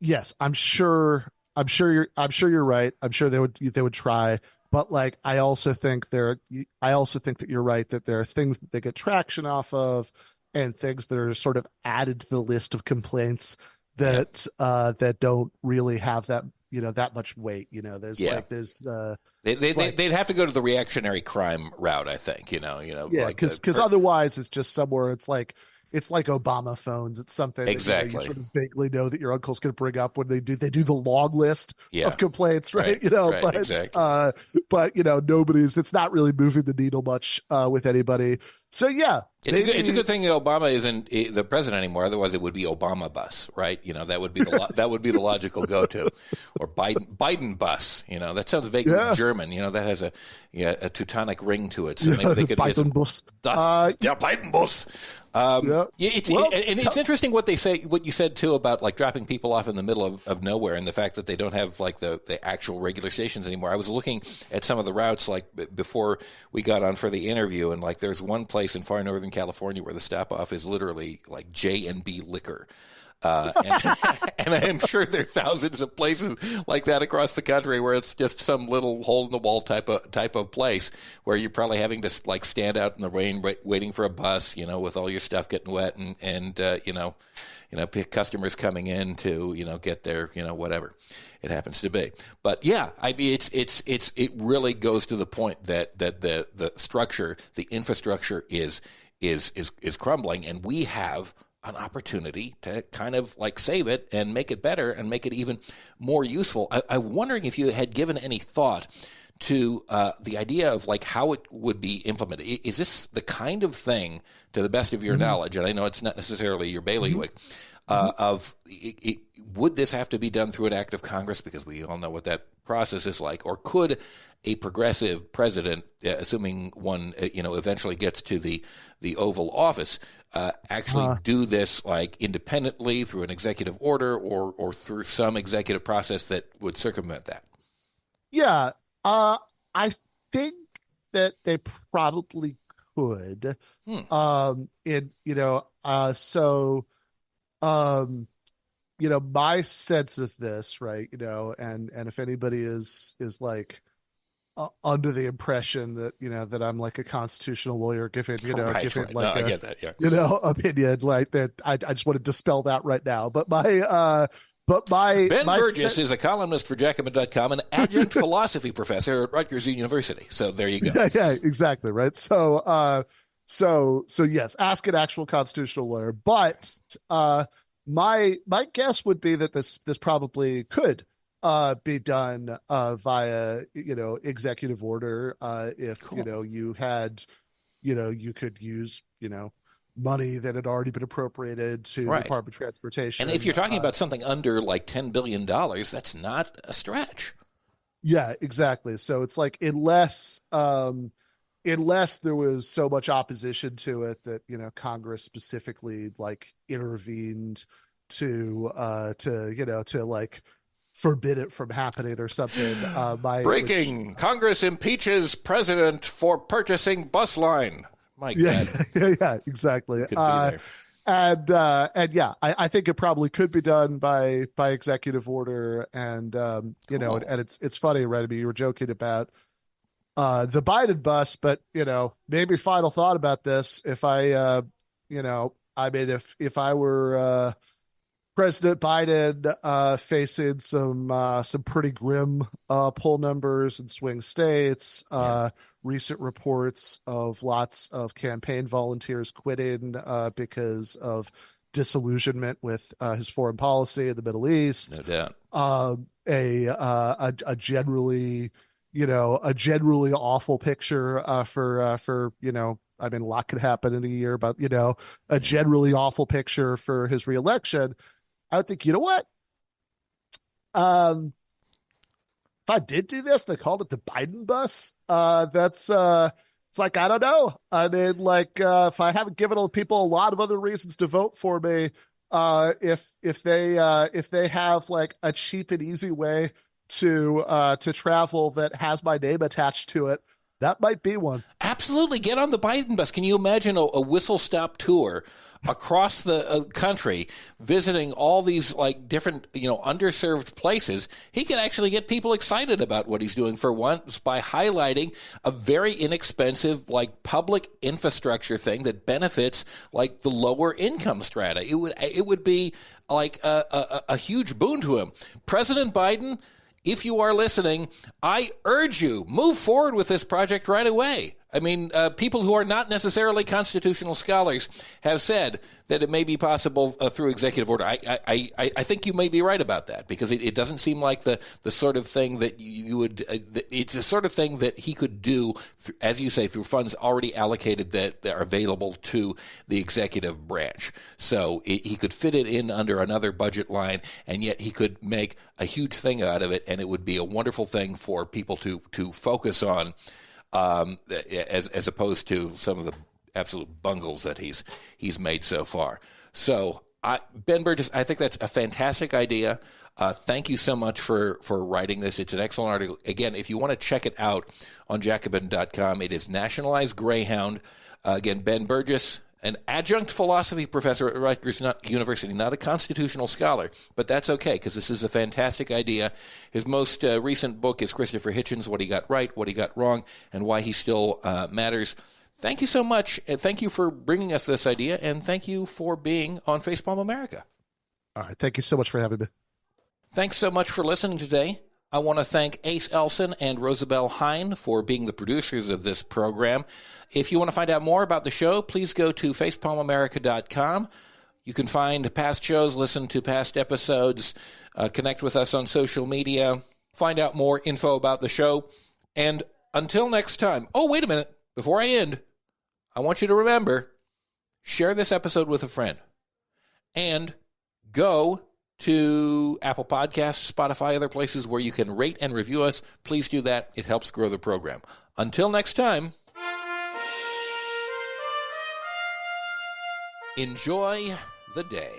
yes, I'm sure you're right. I'm sure they would try, but like I also think that you're right that there are things that they get traction off of, and things that are sort of added to the list of complaints Yeah, that don't really have that that much weight. yeah. There's They it's like they'd have to go to the reactionary crime route, I think. yeah, Like because otherwise it's just somewhere. It's like Obama phones. It's something that you exactly. sort of vaguely know that your uncle's going to bring up when they do the long list Yeah, of complaints, right? right, right, exactly. But nobody's. It's not really moving the needle much with anybody. So yeah, It's a maybe good thing Obama isn't the president anymore. Otherwise, it would be Obama bus, right? That would be that would be the logical go to, or Biden bus. That sounds vaguely yeah, German. That has a Teutonic ring to it. So maybe yeah, they the could use Biden bus. das der Biden bus. Yeah. Yeah, Well, it's interesting what they say. What you said too about like dropping people off in the middle of nowhere, and the fact that they don't have like the actual regular stations anymore. I was looking at some of the routes like before we got on for the interview, and like there's one place in far northern California where the stop off is literally like J&B Liquor. And, and I'm sure there are thousands of places like that across the country where it's just some little hole in the wall type of place where you're probably having to like stand out in the rain waiting for a bus, with all your stuff getting wet and customers coming in to get their whatever it happens to be. But yeah, I mean it really goes to the point that the structure, the infrastructure is crumbling, and we have an opportunity to kind of like save it and make it better and make it even more useful. I'm wondering if you had given any thought to the idea of like how it would be implemented. Is this the kind of thing, to the best of your knowledge, and I know it's not necessarily your bailiwick, would this have to be done through an act of Congress? Because we all know what that process is like. Or could a progressive president, assuming one eventually gets to the Oval Office, actually do this like independently through an executive order or through some executive process that would circumvent that? yeah. I think that they probably could. Hmm. In so my sense of this, right? And if anybody is like under the impression that that I'm like a constitutional lawyer giving Right, giving right. No, like I a get that. Yeah. opinion like that, I just want to dispel that right now. Ben My Burgis is a columnist for Jacobin.com, an adjunct philosophy professor at Rutgers University. So there you go. yeah, exactly, right. So yes, ask an actual constitutional lawyer. But my guess would be that this probably could be done via executive order, if Cool. you had you could use money that had already been appropriated to the Right. Department of Transportation. And if you're talking about something under like $10 billion, that's not a stretch. Yeah, exactly. So it's like unless there was so much opposition to it that Congress specifically like intervened to like forbid it from happening or something. My which Breaking: Congress impeaches president for purchasing bus line. My Yeah, God, yeah, exactly. could be there. And yeah, I think it probably could be done by executive order. And Cool. and it's funny, right? I mean, you were joking about the Biden bus, but maybe final thought about this. If I mean, if I were President Biden, facing some pretty grim poll numbers in swing states. Yeah. Recent reports of lots of campaign volunteers quitting because of disillusionment with his foreign policy in the Middle East. No doubt. A generally a generally awful picture for I mean, a lot could happen in a year, but a generally awful picture for his reelection. I would think, you know what? Um, if I did do this, they called it the Biden bus. That's it's like, I don't know. I mean, like, if I haven't given people a lot of other reasons to vote for me, if they have like a cheap and easy way to travel that has my name attached to it, That might be one. Absolutely. Get on the Biden bus. Can you imagine a whistle-stop tour across the country, visiting all these like different, underserved places? He can actually get people excited about what he's doing for once by highlighting a very inexpensive, like public infrastructure thing that benefits like the lower income strata. It would be like a huge boon to him. President Biden, if you are listening, I urge you, move forward with this project right away. I mean, people who are not necessarily constitutional scholars have said that it may be possible through executive order. I think you may be right about that, because it doesn't seem like the sort of thing that you would it's the sort of thing that he could do, as you say, through funds already allocated that are available to the executive branch. So he could fit it in under another budget line, and yet he could make a huge thing out of it, and it would be a wonderful thing for people to focus on, as opposed to some of the absolute bungles that he's made so far. So, Ben Burgis, I think that's a fantastic idea. Thank you so much for writing this. It's an excellent article. Again, if you want to check it out on Jacobin.com, it is Nationalize Greyhound. Again, Ben Burgis, an adjunct philosophy professor at Rutgers University, not a constitutional scholar, but that's okay, because this is a fantastic idea. His most recent book is Christopher Hitchens, What He Got Right, What He Got Wrong, and Why He Still Matters. Thank you so much, and thank you for bringing us this idea, and thank you for being on Facepalm America. All right, thank you so much for having me. Thanks so much for listening today. I want to thank Ace Elson and Rosabelle Hine for being the producers of this program. If you want to find out more about the show, please go to facepalmamerica.com. You can find past shows, listen to past episodes, connect with us on social media, find out more info about the show. And until next time, oh, wait a minute. Before I end, I want you to remember, share this episode with a friend. And go to Apple Podcasts, Spotify, other places where you can rate and review us. Please do that. It helps grow the program. Until next time, enjoy the day.